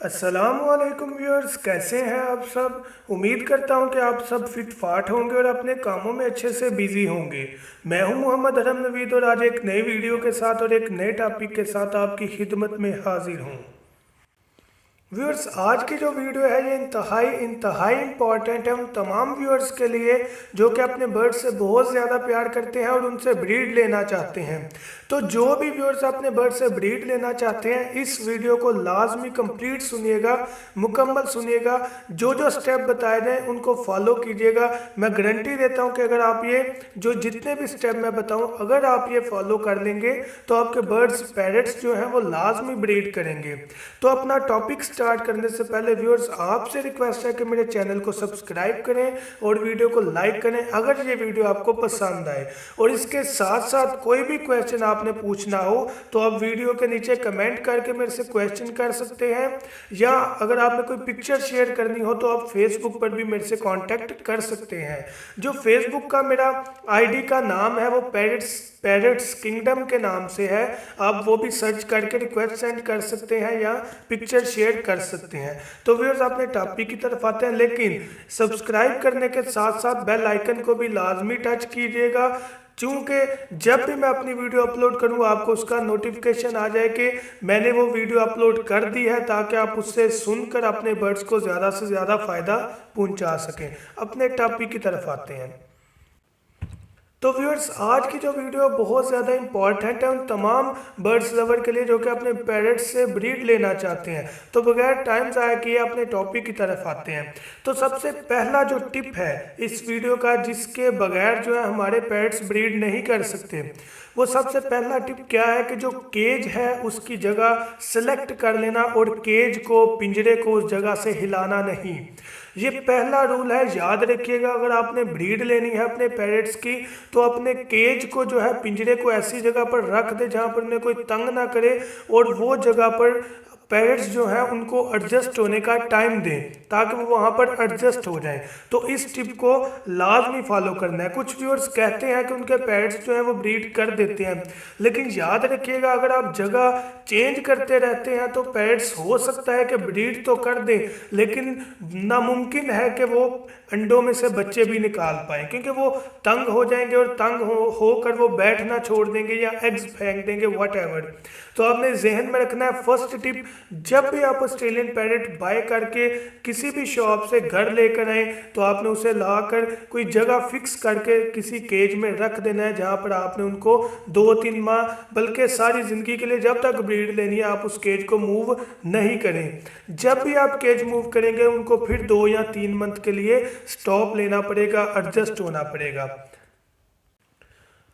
अस्सलामुअलैकुम व्यूअर्स, कैसे हैं आप सब। उम्मीद करता हूं कि आप सब फिट फाट होंगे और अपने कामों में अच्छे से बिजी होंगे। मैं हूं मोहम्मद हरम नवीद और आज एक नई वीडियो के साथ और एक नए टॉपिक के साथ आपकी खिदमत में हाजिर हूं। व्यूअर्स, आज की जो वीडियो है ये इंतहाई इंतहाई इम्पॉर्टेंट है उन तमाम व्यूअर्स के लिए जो कि अपने बर्ड से बहुत ज़्यादा प्यार करते हैं और उनसे ब्रीड लेना चाहते हैं। तो जो भी व्यूअर्स अपने बर्ड से ब्रीड लेना चाहते हैं, इस वीडियो को लाजमी कंप्लीट सुनिएगा, मुकम्मल सुनिएगा। जो जो स्टेप बताए गए उनको फॉलो कीजिएगा। मैं गारंटी देता हूँ कि अगर आप ये जो जितने भी स्टेप मैं बताऊँ, अगर आप ये फॉलो कर लेंगे तो आपके बर्ड्स पैरट्स जो हैं वो लाजमी ब्रीड करेंगे। तो अपना टॉपिक स्टार्ट करने से पहले व्यूअर्स आपसे रिक्वेस्ट है कि मेरे चैनल को सब्सक्राइब करें और वीडियो को लाइक करें अगर ये वीडियो आपको पसंद आए। और इसके साथ साथ कोई भी क्वेश्चन आपने पूछना हो तो आप वीडियो के नीचे कमेंट करके मेरे से क्वेश्चन कर सकते हैं, या अगर आपने कोई पिक्चर शेयर करनी हो तो आप फेसबुक पर भी मेरे से कांटेक्ट कर सकते हैं। जो फेसबुक का मेरा आईडी का नाम है वो पैरट्स किंगडम के नाम से है। आप वो भी सर्च करके रिक्वेस्ट सेंड कर सकते हैं या पिक्चर शेयर कर सकते हैं। तो व्यूअर्स, अपने टॉपिक की तरफ आते हैं, लेकिन सब्सक्राइब करने के साथ साथ बेल आइकन को भी लाजमी टच कीजिएगा, क्योंकि जब भी मैं अपनी वीडियो अपलोड करूँ आपको उसका नोटिफिकेशन आ जाए कि मैंने वो वीडियो अपलोड कर दी है, ताकि आप उससे सुनकर अपने बर्ड्स को ज़्यादा से ज़्यादा फ़ायदा पहुंचा सकें। अपने टॉपिक की तरफ आते हैं। तो व्यूअर्स, आज की जो वीडियो बहुत ज़्यादा इंपॉर्टेंट है उन तमाम बर्ड्स लवर के लिए जो कि अपने पैरट्स से ब्रीड लेना चाहते हैं। तो बगैर टाइम ज़ाया किए अपने टॉपिक की तरफ आते हैं। तो सबसे पहला जो टिप है इस वीडियो का, जिसके बगैर जो है हमारे पैरट्स ब्रीड नहीं कर सकते, वो सबसे पहला टिप क्या है कि जो केज है उसकी जगह सेलेक्ट कर लेना और केज को, पिंजरे को उस जगह से हिलाना नहीं। ये पहला रूल है, याद रखिएगा। अगर आपने ब्रीड लेनी है अपने पैरट्स की तो अपने केज को जो है, पिंजरे को ऐसी जगह पर रख दे जहाँ पर उन्हें कोई तंग ना करे, और वो जगह पर पैरट्स जो हैं उनको एडजस्ट होने का टाइम दें ताकि वो वहाँ पर एडजस्ट हो जाएं। तो इस टिप को लाजमी फॉलो करना है। कुछ व्यूअर्स कहते हैं कि उनके पैरट्स जो हैं वो ब्रीड कर देते हैं, लेकिन याद रखिएगा अगर आप जगह चेंज करते रहते हैं तो पैरट्स हो सकता है कि ब्रीड तो कर दें, लेकिन नामुमकिन है कि वो अंडों में से बच्चे भी निकाल पाएँ, क्योंकि वो तंग हो जाएंगे और तंग होकर वो बैठना छोड़ देंगे या एग्स फेंक देंगे, वट एवर। तो आपने जहन में रखना है, फर्स्ट टिप, जब भी आप ऑस्ट्रेलियन पैरट बाय करके किसी भी शॉप से घर लेकर आए तो आपने उसे लाकर कोई जगह फिक्स करके किसी केज में रख देना है, जहां पर आपने उनको 2-3 माह बल्कि सारी ज़िंदगी के लिए जब तक ब्रीड लेनी है आप उस केज को मूव नहीं करें। जब भी आप केज मूव करेंगे उनको फिर 2 या 3 मंथ के लिए स्टॉप लेना पड़ेगा, एडजस्ट होना पड़ेगा।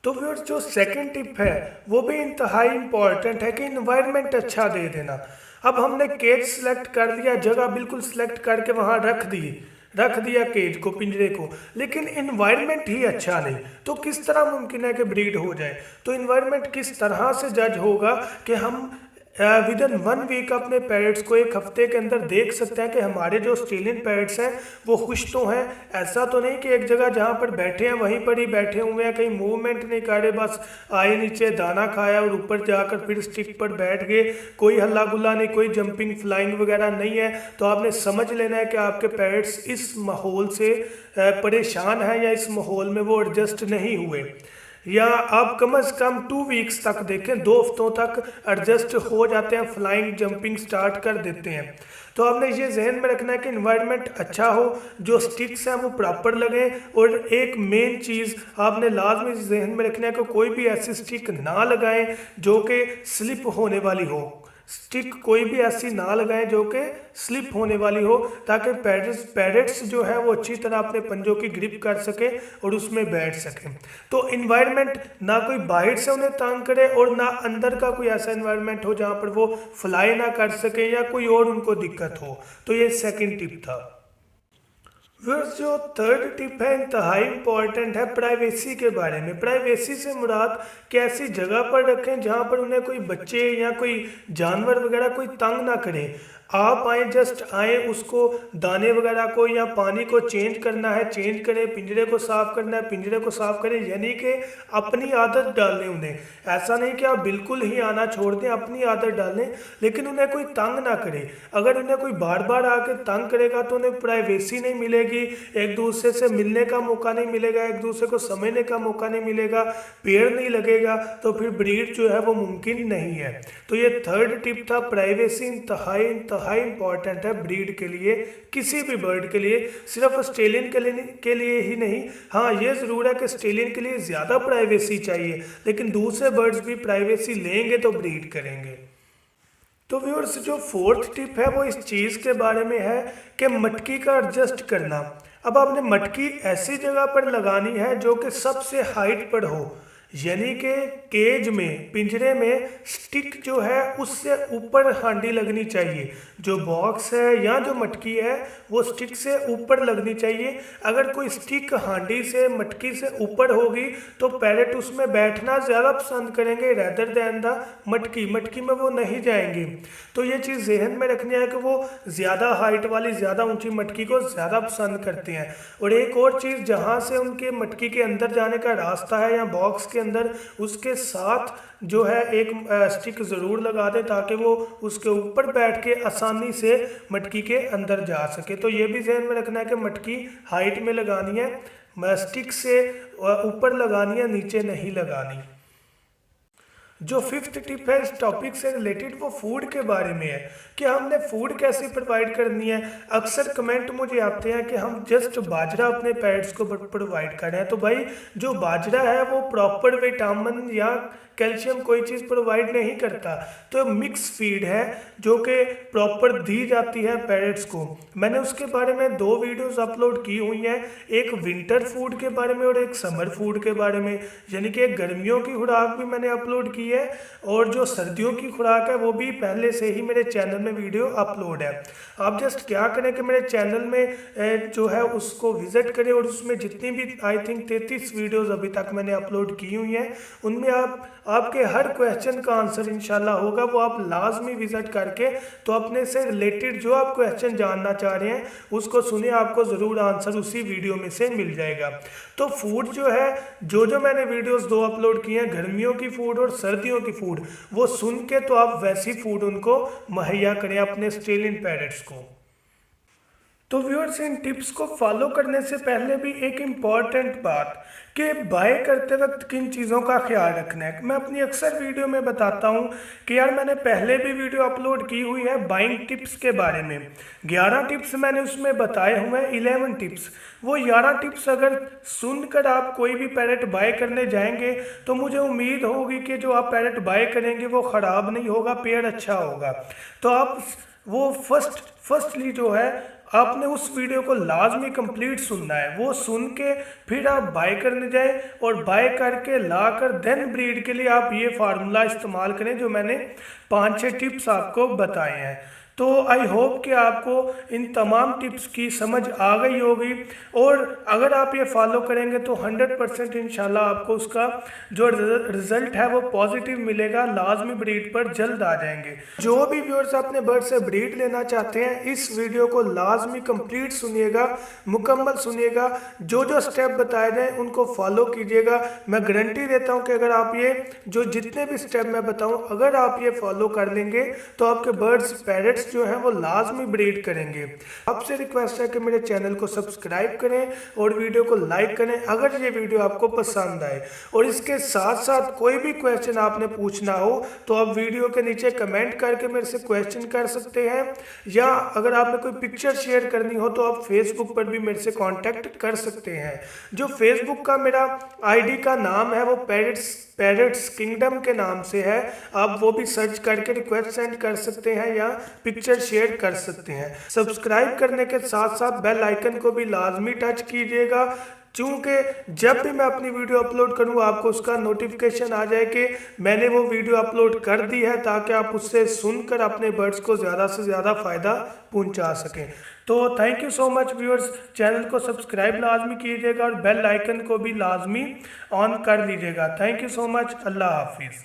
तो व्यूअर्स, जो सेकंड टिप है वो भी इंतहाई इंपॉर्टेंट है कि इन्वायरमेंट अच्छा दे देना। अब हमने केज सिलेक्ट कर लिया, जगह बिल्कुल सिलेक्ट करके वहाँ रख दिया केज को, पिंजरे को, लेकिन इन्वायरमेंट ही अच्छा नहीं तो किस तरह मुमकिन है कि ब्रीड हो जाए। तो इन्वायरमेंट किस तरह से जज होगा कि हम विद इन 1 वीक अपने पैरट्स को, एक हफ्ते के अंदर देख सकते हैं कि हमारे जो ऑस्ट्रेलियन पैरट्स हैं वो खुश तो हैं। ऐसा तो नहीं कि एक जगह जहाँ पर बैठे हैं वहीं पर ही बैठे हुए हैं, कहीं मूवमेंट नहीं कर रहे, बस आए नीचे दाना खाया और ऊपर जाकर फिर स्टिक पर बैठ गए, कोई हल्ला गुल्ला नहीं, कोई जंपिंग फ्लाइंग वगैरह नहीं है। तो आपने समझ लेना है कि आपके पैरट्स इस माहौल से परेशान हैं या इस माहौल में वो एडजस्ट नहीं हुए, या आप कम से कम 2 वीक्स तक देखें, 2 हफ्तों तक एडजस्ट हो जाते हैं, फ्लाइंग जंपिंग स्टार्ट कर देते हैं। तो आपने ये जहन में रखना है कि इन्वायरमेंट अच्छा हो, जो स्टिक्स हैं वो प्रॉपर लगे, और एक मेन चीज़ आपने लाजमी जहन में रखना है कि कोई भी ऐसी स्टिक ना लगाएं जो कि स्लिप होने वाली हो। स्टिक कोई भी ऐसी ना लगाएं जो कि स्लिप होने वाली हो, ताकि पैरट्स जो है वो अच्छी तरह अपने पंजों की ग्रिप कर सके और उसमें बैठ सकें। तो इन्वायरमेंट ना कोई बाहर से उन्हें तंग करे और ना अंदर का कोई ऐसा इन्वायरमेंट हो जहाँ पर वो फ्लाई ना कर सके या कोई और उनको दिक्कत हो। तो ये सेकंड टिप था। व्यूअर्स, जो थर्ड टिप है इंतहाई इम्पॉर्टेंट है प्राइवेसी के बारे में। प्राइवेसी से मुराद कि ऐसी जगह पर रखें जहां पर उन्हें कोई बच्चे या कोई जानवर वगैरह कोई तंग ना करे। आप आए, जस्ट आए, उसको दाने वगैरह को या पानी को चेंज करना है चेंज करें, पिंजरे को साफ़ करना है पिंजरे को साफ़ करें, यानी कि अपनी आदत डालें उन्हें। ऐसा नहीं कि आप बिल्कुल ही आना छोड़ दें, अपनी आदत डालें, लेकिन उन्हें कोई तंग ना करे। अगर उन्हें कोई बार बार आके तंग करेगा तो उन्हें प्राइवेसी नहीं मिलेगी, एक दूसरे से मिलने का मौका नहीं मिलेगा, एक दूसरे को समझने का मौका नहीं मिलेगा, पेड़ नहीं लगेगा, तो फिर ब्रीड जो है वो मुमकिन नहीं है। तो ये थर्ड टिप था, प्राइवेसी इंतहाई इंपॉर्टेंट है ब्रीड के लिए, किसी भी बर्ड के लिए, सिर्फ ऑस्ट्रेलियन के लिए ही नहीं। हाँ, ये ज़रूर है कि ऑस्ट्रेलियन के लिए ज़्यादा प्राइवेसी चाहिए, लेकिन दूसरे बर्ड्स भी प्राइवेसी लेंगे तो ब्रीड करेंगे। तो व्यूअर्स, जो फोर्थ टिप है वो इस चीज़ के बारे में है कि मटकी का एडजस्ट करना। अब आपने मटकी ऐसी जगह पर लगानी है जो कि सबसे हाइट पर हो, यानी कि केज में, पिंजरे में स्टिक जो है उससे ऊपर हांडी लगनी चाहिए। जो बॉक्स है या जो मटकी है वो स्टिक से ऊपर लगनी चाहिए। अगर कोई स्टिक हांडी से, मटकी से ऊपर होगी तो पैरेट उसमें बैठना ज़्यादा पसंद करेंगे रेदर दैन द मटकी में वो नहीं जाएंगे। तो ये चीज़ जहन में रखनी है कि वो ज़्यादा हाइट वाली, ज़्यादा ऊंची मटकी को ज़्यादा पसंद करते हैं। और एक और चीज़, जहाँ से उनके मटकी के अंदर जाने का रास्ता है या बॉक्स के अंदर, उसके साथ जो है एक स्टिक ज़रूर लगा दें ताकि वो उसके ऊपर बैठ के आसानी से मटकी के अंदर जा सके। तो ये भी ध्यान में रखना है कि मटकी हाइट में लगानी है, स्टिक से ऊपर लगानी है, नीचे नहीं लगानी। जो फिफ्थ टिप है इस टॉपिक से रिलेटेड वो फूड के बारे में है कि हमने फूड कैसे प्रोवाइड करनी है। अक्सर कमेंट मुझे आते हैं कि हम जस्ट बाजरा अपने पेट्स को प्रोवाइड कर रहे हैं। तो भाई, जो बाजरा है वो प्रॉपर विटामिन या कैल्शियम कोई चीज़ प्रोवाइड नहीं करता। तो मिक्स फीड है जो कि प्रॉपर दी जाती है पैरेट्स को। मैंने उसके बारे में 2 वीडियोस अपलोड की हुई हैं, एक विंटर फूड के बारे में और एक समर फूड के बारे में, यानी कि एक गर्मियों की खुराक भी मैंने अपलोड की है और जो सर्दियों की खुराक है वो भी पहले से ही मेरे चैनल में वीडियो अपलोड है। आप जस्ट क्या करें कि मेरे चैनल में जो है उसको विजिट करें और उसमें जितनी भी आई थिंक 33 वीडियोस अभी तक मैंने अपलोड की हुई हैं, उनमें आपके हर क्वेश्चन का आंसर इंशाल्लाह होगा। वो आप लाजमी विजिट करके तो अपने से रिलेटेड जो आप क्वेश्चन जानना चाह रहे हैं उसको सुनिए, आपको ज़रूर आंसर उसी वीडियो में से मिल जाएगा। तो फूड जो है, जो मैंने वीडियोस 2 अपलोड किए हैं, गर्मियों की फूड और सर्दियों की फूड, वो सुन के तो आप वैसी फूड उनको मुहैया करें अपने ऑस्ट्रेलियन पैरेट्स को। तो व्यूअर्स, इन टिप्स को फॉलो करने से पहले भी एक इम्पॉर्टेंट बात कि बाय करते वक्त किन चीज़ों का ख्याल रखना है। मैं अपनी अक्सर वीडियो में बताता हूं कि यार मैंने पहले भी वीडियो अपलोड की हुई है बाइंग टिप्स के बारे में। 11 टिप्स मैंने उसमें बताए हुए हैं, 11 टिप्स। वो 11 टिप्स अगर सुनकर आप कोई भी पैरेट बाय करने जाएंगे तो मुझे उम्मीद होगी कि जो आप पैरेट बाय करेंगे वो ख़राब नहीं होगा, पेड़ अच्छा होगा। तो आप वो फर्स्टली जो है आपने उस वीडियो को लाजमी कंप्लीट सुनना है। वो सुन के फिर आप बाय करने जाएं और बाय करके लाकर देन ब्रीड के लिए आप ये फार्मूला इस्तेमाल करें जो मैंने 5-6 टिप्स आपको बताए हैं। तो आई होप कि आपको इन तमाम टिप्स की समझ आ गई होगी और अगर आप ये फॉलो करेंगे तो 100% इंशाल्लाह आपको उसका जो रिज़ल्ट है वो पॉजिटिव मिलेगा, लाजमी ब्रीड पर जल्द आ जाएंगे। जो भी व्यूअर्स अपने बर्ड से ब्रीड लेना चाहते हैं इस वीडियो को लाजमी कंप्लीट सुनिएगा, मुकम्मल सुनिएगा, जो स्टेप बताए जाएँ उनको फॉलो कीजिएगा। मैं गारंटी देता हूँ कि अगर आप ये जो जितने भी स्टेप मैं बताऊँ अगर आप ये फॉलो कर लेंगे तो आपके बर्ड्स, पैरेट्स जो है वो लाजमी ब्रीड करेंगे। आपसे रिक्वेस्ट है कि मेरे चैनल को सब्सक्राइब करें और वीडियो को लाइक करें अगर ये वीडियो आपको पसंद आए। और इसके साथ साथ कोई भी क्वेश्चन आपने पूछना हो तो आप वीडियो के नीचे कमेंट करके मेरे से क्वेश्चन कर सकते हैं, या अगर आपने कोई पिक्चर शेयर करनी हो तो आप फेसबुक पर भी मेरे से कॉन्टेक्ट कर सकते हैं। जो फेसबुक का मेरा ID का नाम है वो पैरेट्स किंगडम के नाम से है, आप वो भी सर्च करके रिक्वेस्ट सेंड कर सकते हैं या पिक्चर शेयर कर सकते हैं। सब्सक्राइब करने के साथ साथ बेल आइकन को भी लाजमी टच कीजिएगा, चूँकि जब भी मैं अपनी वीडियो अपलोड करूँ आपको उसका नोटिफिकेशन आ जाए कि मैंने वो वीडियो अपलोड कर दी है, ताकि आप उससे सुनकर अपने बर्ड्स को ज़्यादा से ज़्यादा फ़ायदा पहुँचा सकें। तो thank you so much viewers, channel को सब्सक्राइब लाजमी कीजिएगा और बेल आइकन को भी लाजमी ऑन कर लीजिएगा। थैंक यू सो मच, अल्लाह हाफिज़।